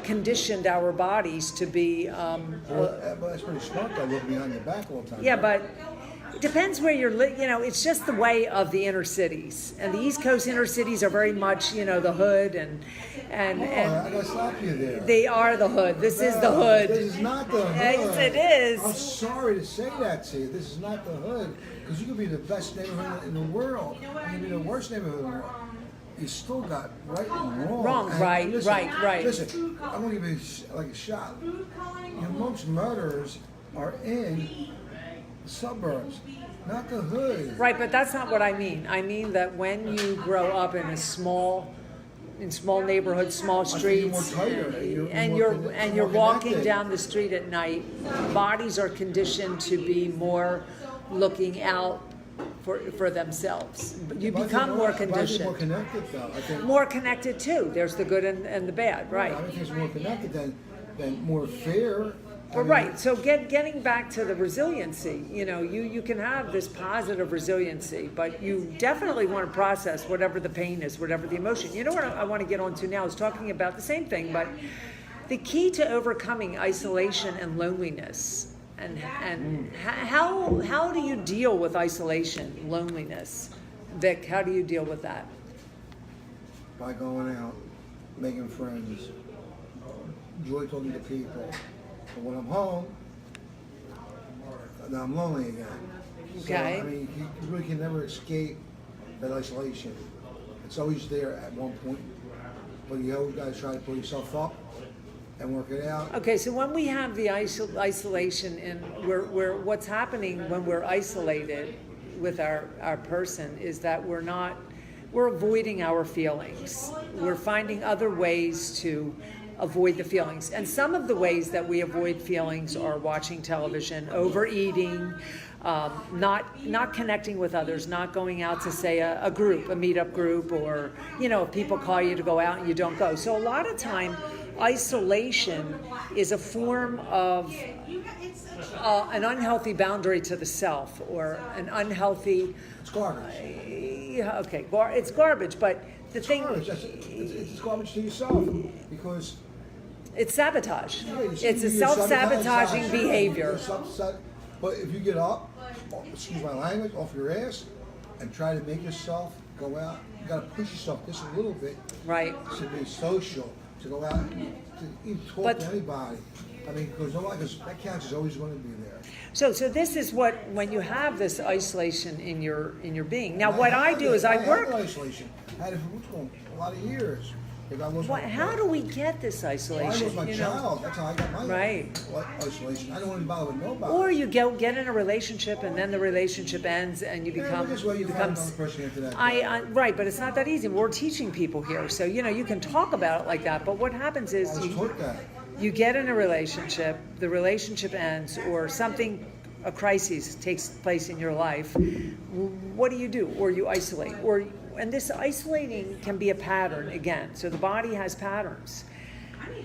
Speaker 1: conditioned our bodies to be.
Speaker 2: But that's pretty smart though, looking behind your back all the time.
Speaker 1: Yeah,
Speaker 2: right?
Speaker 1: but it depends where you're. It's just the way of the inner cities, and the East Coast inner cities are very much, the hood and.
Speaker 2: I gotta stop you there.
Speaker 1: They are the hood. This is the hood.
Speaker 2: This is not the hood.
Speaker 1: Yes, it is.
Speaker 2: I'm sorry to say that to you. This is not the hood. Because you could be the best neighborhood in the world. You could be the worst neighborhood in the world. You still got right and wrong.
Speaker 1: Wrong,
Speaker 2: And
Speaker 1: right.
Speaker 2: Listen, I'm going to give you like a shot. Most murderers are in the suburbs, not the hood.
Speaker 1: Right, but that's not what I mean. I mean that when you grow up in small neighborhoods, small streets, and you're walking down the street at night, bodies are conditioned to be more looking out for themselves. You become more conditioned.
Speaker 2: More connected, though. I think
Speaker 1: more connected too. There's the good and the bad, right?
Speaker 2: I think it's more connected than more fear.
Speaker 1: Well, right. So getting back to the resiliency, you can have this positive resiliency, but you definitely want to process whatever the pain is, whatever the emotion. You know what I want to get onto now is talking about the same thing, but the key to overcoming isolation and loneliness. And how do you deal with isolation, loneliness? Vic, how do you deal with that?
Speaker 2: By going out, making friends, enjoy talking to people. But when I'm home, now I'm lonely again.
Speaker 1: Okay.
Speaker 2: So, you really can never escape that isolation. It's always there at one point, but you always got to try to pull yourself up and work it out.
Speaker 1: Okay, so when we have the isolation and we're what's happening when we're isolated with our person is that we're avoiding our feelings. We're finding other ways to avoid the feelings. And some of the ways that we avoid feelings are watching television, overeating, not connecting with others, not going out to say a group, a meetup group, or if people call you to go out and you don't go. So a lot of time isolation is a form of an unhealthy boundary to the self, or an unhealthy.
Speaker 2: It's garbage.
Speaker 1: It's garbage, but the thing.
Speaker 2: Garbage. It's garbage to yourself because
Speaker 1: it's sabotage.
Speaker 2: Yeah,
Speaker 1: it's a self-sabotaging behavior.
Speaker 2: But if you get up, excuse my language, off your ass, and try to make yourself go out, you got to push yourself just a little bit.
Speaker 1: Right.
Speaker 2: To be social, to go out, to even talk to anybody. Because that couch is always going to be there.
Speaker 1: So this is when you have this isolation in your being. Now, what I do is I work.
Speaker 2: Isolation. I had it for a lot of years.
Speaker 1: How do we get this isolation?
Speaker 2: I was my child. That's how I got my isolation. I don't want to bother with nobody.
Speaker 1: Or you get in a relationship and then the relationship ends and you become. Right, but it's not that easy. We're teaching people here, so you can talk about it like that. But what happens is you get in a relationship, the relationship ends, or a crisis takes place in your life. What do? Or you isolate, and this isolating can be a pattern again. So the body has patterns.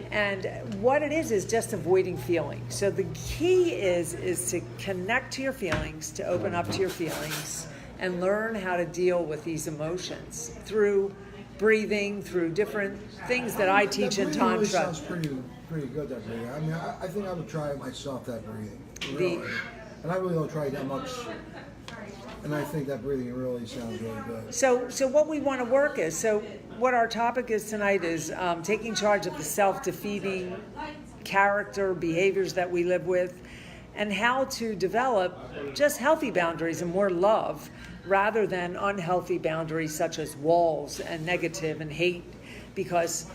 Speaker 1: And what it is just avoiding feelings. So the key is to connect to your feelings, to open up to your feelings, and learn how to deal with these emotions through breathing, through different things that I teach in Tantra.
Speaker 2: Really sounds pretty good, that breathing. I think I would try it myself, that breathing. Really. And I really don't try it that much. And I think that breathing really sounds really good.
Speaker 1: So what we want to work is, what our topic is tonight is taking charge of the self-defeating character, behaviors that we live with, and how to develop just healthy boundaries and more love rather than unhealthy boundaries such as walls and negative and hate, because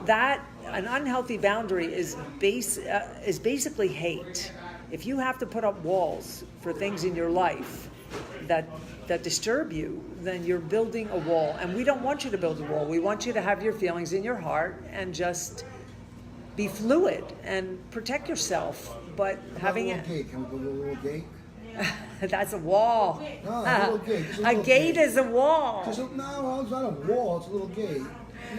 Speaker 1: that an unhealthy boundary is basically hate. If you have to put up walls for things in your life that disturb you, then you're building a wall. And we don't want you to build a wall. We want you to have your feelings in your heart and just be fluid and protect yourself. But having
Speaker 2: a gate, can we build a little gate?
Speaker 1: That's a wall.
Speaker 2: No, a little gate.
Speaker 1: A gate is a wall.
Speaker 2: No, it's not a wall. It's a little gate.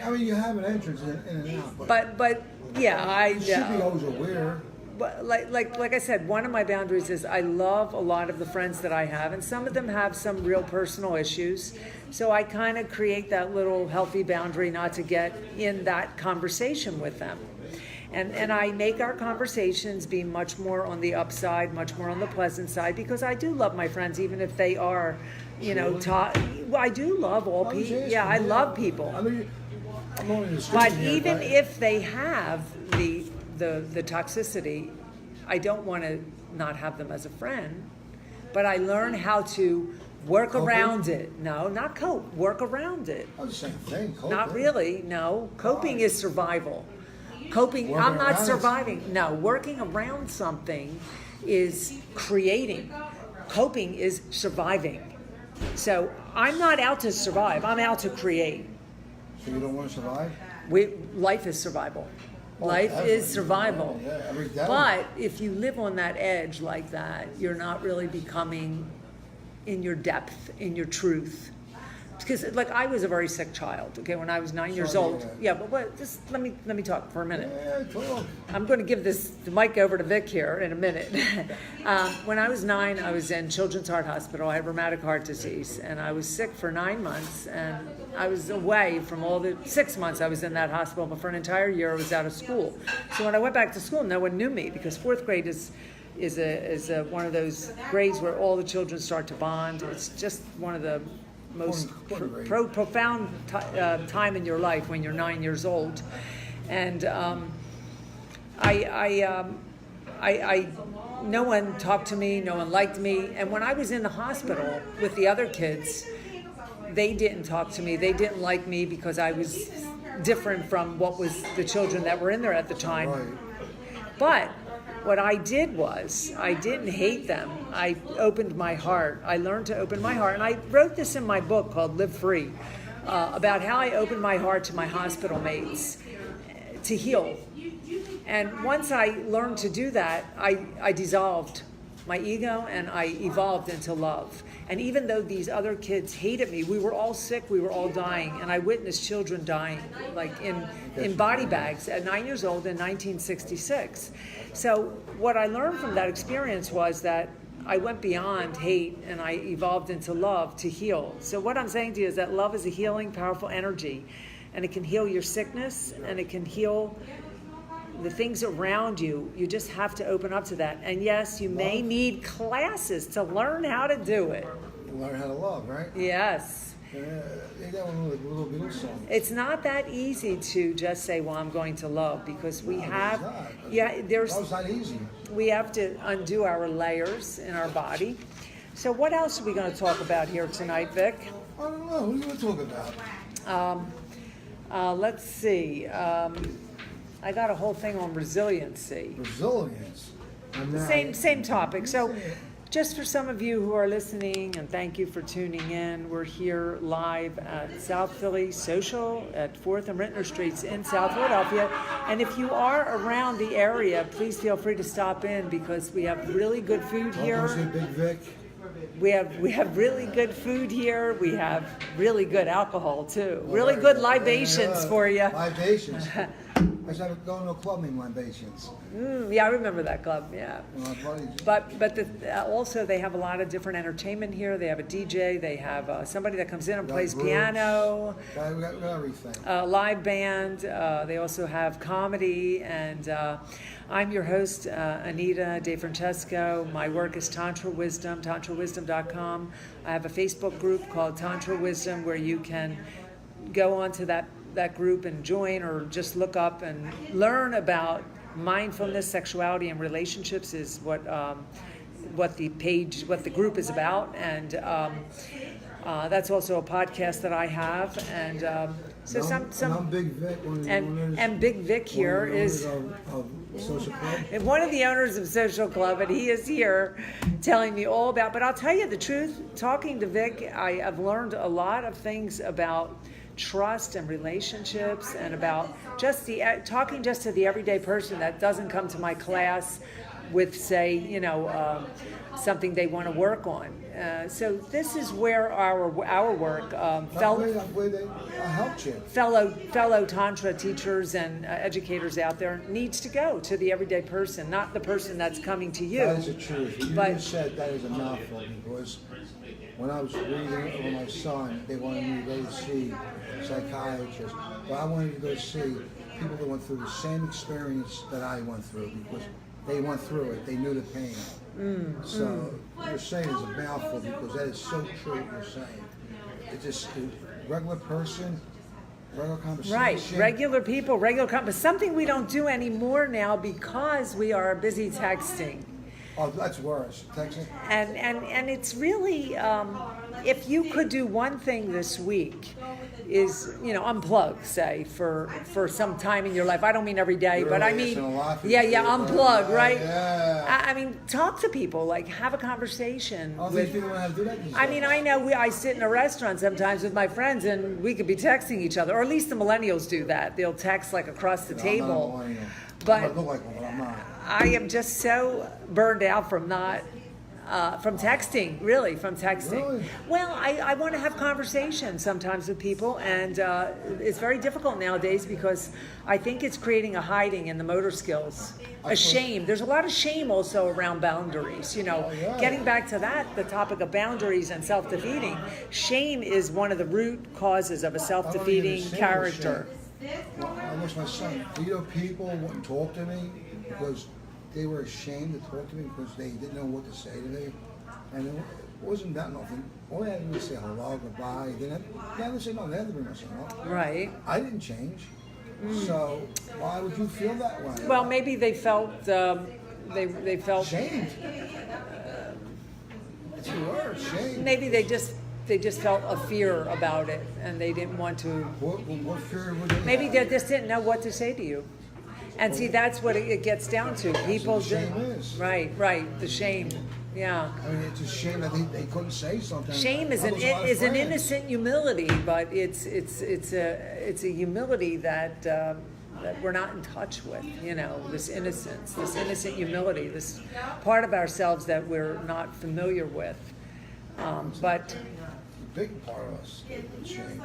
Speaker 2: I mean, you have an entrance in and out.
Speaker 1: But yeah,
Speaker 2: you should be always aware.
Speaker 1: But like I said, one of my boundaries is I love a lot of the friends that I have, and some of them have some real personal issues. So I kind of create that little healthy boundary not to get in that conversation with them. And I make our conversations be much more on the upside, much more on the pleasant side, because I do love my friends, even if they are, I do love all people. Yeah, I love people.
Speaker 2: I mean, I'm only
Speaker 1: but even if they have the toxicity, I don't want to not have them as a friend, but I learn how to work around it. No, not cope. Work around it.
Speaker 2: Oh, the same thing. Coping.
Speaker 1: Not really. No, coping is survival. Coping, I'm not surviving. No, working around something is creating. Coping is surviving. So I'm not out to survive. I'm out to create.
Speaker 2: So you don't want to survive?
Speaker 1: Life is survival.
Speaker 2: Oh,
Speaker 1: Life
Speaker 2: definitely.
Speaker 1: is survival.
Speaker 2: Yeah,
Speaker 1: but if you live on that edge like that, you're not really becoming in your depth, in your truth. Because like I was a very sick child, okay, when I was 9 years old. Yeah, but just let me talk for a minute.
Speaker 2: Yeah, talk.
Speaker 1: I'm going to give the mic over to Vic here in a minute. When I was 9, I was in Children's Heart Hospital. I had rheumatic heart disease, and I was sick for 9 months, and I was away from 6 months I was in that hospital, but for an entire year I was out of school. So when I went back to school, no one knew me, because 4th grade is one of those grades where all the children start to bond. It's just one of the most profound time in your life when you're 9 years old, and no one talked to me, no one liked me, and when I was in the hospital with the other kids, they didn't talk to me, they didn't like me because I was different from what was the children that were in there at the time.
Speaker 2: Right.
Speaker 1: But what I did was, I didn't hate them. I opened my heart. I learned to open my heart. And I wrote this in my book called Live Free, about how I opened my heart to my hospital mates to heal. And once I learned to do that, I dissolved my ego and I evolved into love. And even though these other kids hated me, we were all sick, we were all dying, and I witnessed children dying, like in body bags at 9 years old in 1966. So what I learned from that experience was that I went beyond hate and I evolved into love to heal. So what I'm saying to you is that love is a healing, powerful energy, and it can heal your sickness and it can heal the things around you. You just have to open up to that. And yes, you may need classes to learn how to do it.
Speaker 2: Learn how to love, right?
Speaker 1: Yes.
Speaker 2: That one with a little bit of song.
Speaker 1: It's not that easy to just say, well, I'm going to love, because we have,
Speaker 2: Love's not easy.
Speaker 1: We have to undo our layers in our body. So what else are we going to talk about here tonight, Vic?
Speaker 2: I don't know. What are you going to talk about?
Speaker 1: Let's see. I got a whole thing on resiliency.
Speaker 2: Resilience.
Speaker 1: Same topic. So just for some of you who are listening, and thank you for tuning in, we're here live at South Philly Social at 4th and Rentner Streets in South Philadelphia. And if you are around the area, please feel free to stop in, because we have really good food here.
Speaker 2: Big Vic.
Speaker 1: We have really good food here. We have really good alcohol too. Really good libations for you.
Speaker 2: Libations. I started going to a club named Libations.
Speaker 1: Yeah, I remember that club. Yeah.
Speaker 2: Well,
Speaker 1: Also they have a lot of different entertainment here. They have a DJ. They have somebody that comes in and plays
Speaker 2: groups.
Speaker 1: piano.
Speaker 2: We got everything.
Speaker 1: Live band. They also have comedy. And I'm your host, Anita DeFrancesco. My work is Tantra Wisdom, tantrawisdom.com. I have a Facebook group called Tantra Wisdom where you can go onto that group and join, or just look up and learn about mindfulness, sexuality, and relationships is what the group is about. And that's also a podcast that I have. And So
Speaker 2: And I'm Big Vic, one of the owners.
Speaker 1: and Big Vic here
Speaker 2: one of the
Speaker 1: is
Speaker 2: owners of Social Club.
Speaker 1: and one of the owners of Social Club, and he is here telling me all about. But I'll tell you the truth. Talking to Vic, I have learned a lot of things about trust and relationships, and about just talking just to the everyday person that doesn't come to my class with, say, something they want to work on. So this is where our work,
Speaker 2: I'm glad I helped you.
Speaker 1: fellow Tantra teachers and educators out there needs to go to the everyday person, not the person that's coming to you.
Speaker 2: That is the truth. You just said that is a mouthful, because when I was reading over my son, they wanted me to go to see a psychiatrist. But I wanted to go see people that went through the same experience that I went through, because they went through it. They knew the pain. So what you're saying is a mouthful, because that is so true what you're saying. It's just a regular person, regular conversation.
Speaker 1: Right, regular people, but something we don't do anymore now because we are busy texting.
Speaker 2: Oh, that's worse. Texting.
Speaker 1: And it's really, if you could do one thing this week, is unplug, say, for some time in your life. I don't mean every day, but I mean, unplug, right?
Speaker 2: Yeah.
Speaker 1: I mean, talk to people, like have a conversation.
Speaker 2: I don't think people know how to do that.
Speaker 1: I mean, I know I sit in a restaurant sometimes with my friends, and we could be texting each other, or at least the millennials do that. They'll text like across the table.
Speaker 2: I'm not a millennial.
Speaker 1: But
Speaker 2: I look like one, but I'm not.
Speaker 1: I am just so burned out from from texting, really, from texting.
Speaker 2: Really?
Speaker 1: Well, I want to have conversations sometimes with people, and it's very difficult nowadays because I think it's creating a hiding in the motor skills, a shame. There's a lot of shame also around boundaries. Getting back to the topic of boundaries and self-defeating, shame is one of the root causes of a self-defeating character.
Speaker 2: Well, I wish my son. People wouldn't talk to me because they were ashamed to talk to me because they didn't know what to say to me, and it wasn't that nothing. All they had to do was say hello, goodbye. They had to say no. They had to bring myself up. Right. I didn't change, so why would you feel that way?
Speaker 1: Well, maybe they felt they felt
Speaker 2: shamed. It's worse, shame.
Speaker 1: Maybe they just felt a fear about it, and they didn't want to.
Speaker 2: What fear would they
Speaker 1: Maybe
Speaker 2: have?
Speaker 1: they just didn't know what to say to you. And see, that's what it gets down to. People,
Speaker 2: the shame is.
Speaker 1: Right, the shame. Yeah.
Speaker 2: I mean, it's a shame that they couldn't say something.
Speaker 1: Shame is an innocent humility, but it's a humility that we're not in touch with. This innocence, this innocent humility, this part of ourselves that we're not familiar with. But
Speaker 2: a big part of us is shame.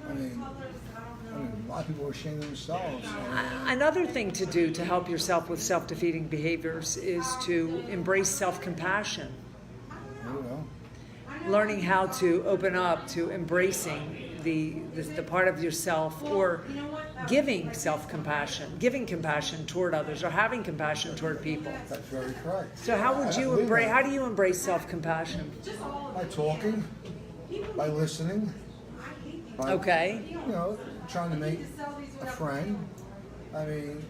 Speaker 2: I mean, a lot of people are ashamed of themselves.
Speaker 1: Another thing to do to help yourself with self-defeating behaviors is to embrace self-compassion. Learning how to open up to embracing the part of yourself, or giving self-compassion, giving compassion toward others, or having compassion toward people.
Speaker 2: That's very correct.
Speaker 1: So how do you embrace self-compassion?
Speaker 2: By talking, by listening.
Speaker 1: Okay.
Speaker 2: Trying to make a friend. I mean,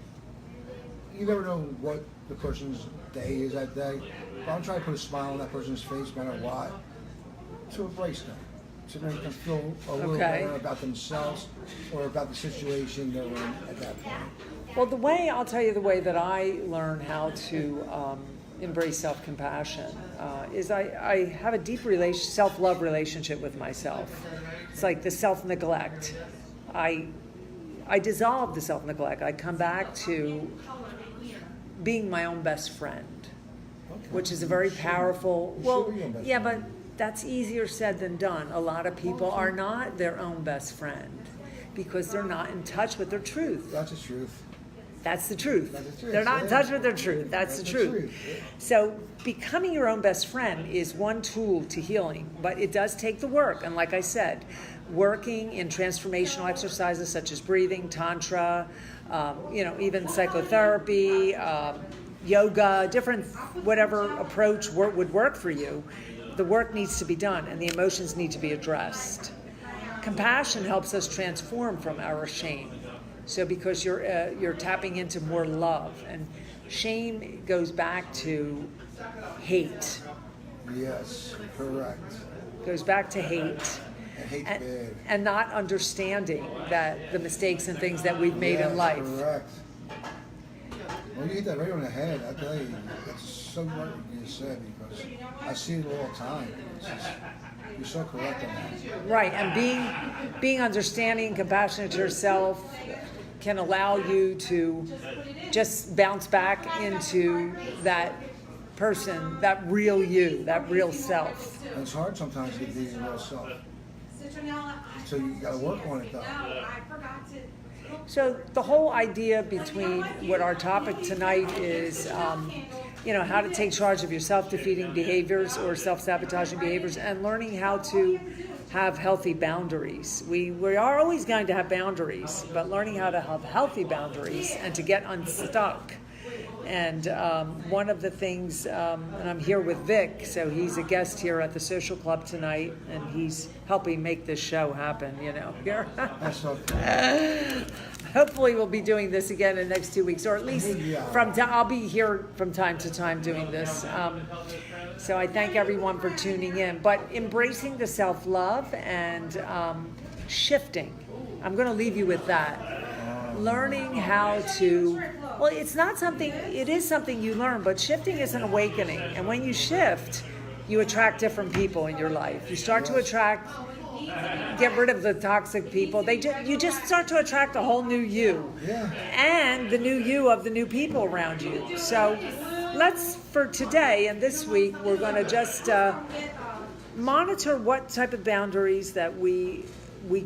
Speaker 2: you never know what the person's day is that day. But I'm trying to put a smile on that person's face no matter what. To embrace them. To make them feel a little better about themselves or about the situation they're in at that point.
Speaker 1: Well, I'll tell you the way that I learn how to embrace self-compassion is I have a deep self-love relationship with myself. It's like the self-neglect. I dissolve the self-neglect. I come back to being my own best friend, which is a very powerful. Well, yeah, but that's easier said than done. A lot of people are not their own best friend because they're not in touch with their truth.
Speaker 2: That's the truth.
Speaker 1: That's the truth. They're not in touch with their truth. That's the truth. So becoming your own best friend is one tool to healing, but it does take the work. And like I said, working in transformational exercises such as breathing, tantra, even psychotherapy, yoga, different whatever approach would work for you. The work needs to be done, and the emotions need to be addressed. Compassion helps us transform from our shame. So because you're tapping into more love, and shame goes back to hate.
Speaker 2: Yes, correct.
Speaker 1: Goes back to hate.
Speaker 2: And hate's bad.
Speaker 1: and not understanding that the mistakes and things that we've made in life.
Speaker 2: Correct. Well, you hit that right on the head. I tell you, that's so what you said, because I see it all the time. It's just, you're so correct on that.
Speaker 1: Right, and being understanding, compassionate to yourself can allow you to just bounce back into that person, that real you, that real self.
Speaker 2: And it's hard sometimes to be your real self. So you got to work on it, though.
Speaker 1: So the whole idea between what our topic tonight is, how to take charge of your self-defeating behaviors or self-sabotaging behaviors, and learning how to have healthy boundaries. We are always going to have boundaries, but learning how to have healthy boundaries and to get unstuck. And one of the things, and I'm here with Vic, so he's a guest here at the social club tonight, and he's helping make this show happen, here.
Speaker 2: That's so
Speaker 1: Hopefully we'll be doing this again in the next 2 weeks, or at least I'll be here from time to time doing this. So I thank everyone for tuning in, but embracing the self-love and shifting. I'm going to leave you with that. Learning how to, well, it is something you learn, but shifting is an awakening. And when you shift, you attract different people in your life. You start to get rid of the toxic people. You just start to attract a whole new you.
Speaker 2: Yeah.
Speaker 1: And the new you of the new people around you. So for today and this week, we're going to just monitor what type of boundaries that we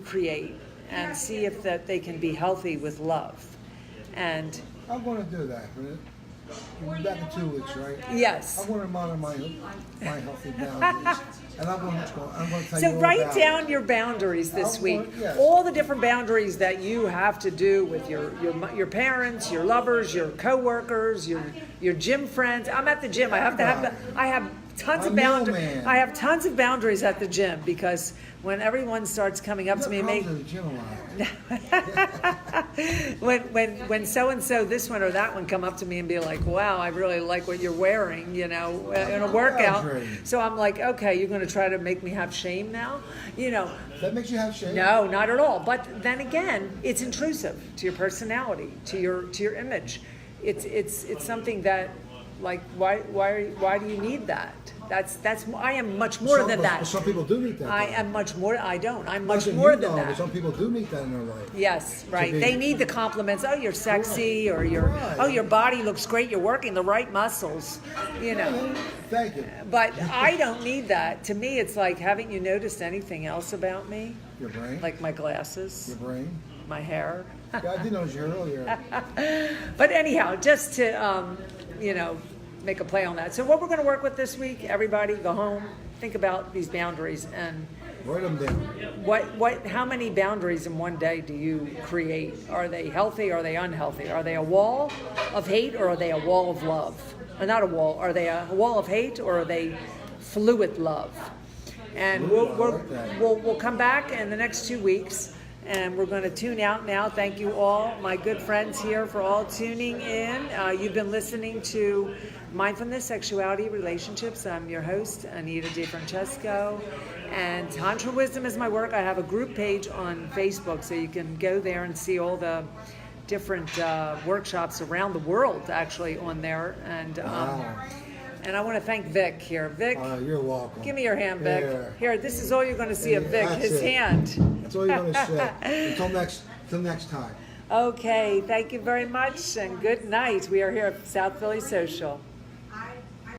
Speaker 1: create, and see if that they can be healthy with love. And
Speaker 2: I'm going to do that. We'll be back in 2 weeks, right?
Speaker 1: yes.
Speaker 2: I'm going to monitor my healthy boundaries. And I'm going to tell you
Speaker 1: So
Speaker 2: all
Speaker 1: write
Speaker 2: about
Speaker 1: down your boundaries this
Speaker 2: I'm
Speaker 1: week.
Speaker 2: going- yes.
Speaker 1: All the different boundaries that you have to do with your parents, your lovers, your coworkers, your gym friends. I'm at the gym. I have tons of boundaries.
Speaker 2: mailman.
Speaker 1: I have tons of boundaries at the gym, because when everyone starts coming up to me and
Speaker 2: You're close to the gym a lot.
Speaker 1: when so and so, this one or that one, come up to me and be like, "Wow, I really like what you're wearing," in a workout. So I'm like, "Okay, you're going to try to make me have shame now?"
Speaker 2: That makes you have shame?
Speaker 1: No, not at all. But then again, it's intrusive to your personality, to your image. It's something that, like, why do you need that? I am much more than that.
Speaker 2: Some people do need that.
Speaker 1: I am much more. I don't. I'm much
Speaker 2: Listen,
Speaker 1: more
Speaker 2: you
Speaker 1: than
Speaker 2: know,
Speaker 1: that.
Speaker 2: But some people do need that in their life.
Speaker 1: Yes, right.
Speaker 2: be-
Speaker 1: They need the compliments. Oh, you're sexy, or
Speaker 2: Right.
Speaker 1: your body looks great. You're working the right muscles,
Speaker 2: Thank you.
Speaker 1: But I don't need that. To me, it's like, haven't you noticed anything else about me?
Speaker 2: Your brain?
Speaker 1: Like my glasses,
Speaker 2: Your brain?
Speaker 1: my hair.
Speaker 2: Yeah, I did notice you earlier.
Speaker 1: But anyhow, just to, make a play on that. So what we're going to work with this week, everybody go home, think about these boundaries, and
Speaker 2: Write them down.
Speaker 1: how many boundaries in one day do you create? Are they healthy or are they unhealthy? Are they a wall of hate or are they a wall of love? Or not a wall. Are they a wall of hate or are they fluid love? And we'll come back in the next 2 weeks, and we're going to tune out now. Thank you all, my good friends here, for all tuning in. You've been listening to Mindfulness, Sexuality, Relationships. I'm your host, Anita DeFrancesco. And Tantra Wisdom is my work. I have a group page on Facebook, so you can go there and see all the different workshops around the world, actually, on there. And and I want to thank Vic here. Vic,
Speaker 2: You're welcome.
Speaker 1: give me your hand, Vic.
Speaker 2: Here.
Speaker 1: This is all you're going to see of Vic,
Speaker 2: That's
Speaker 1: his
Speaker 2: it.
Speaker 1: hand.
Speaker 2: That's all you're going to say. Until next time.
Speaker 1: Okay, thank you very much, and good night. We are here at South Philly Social.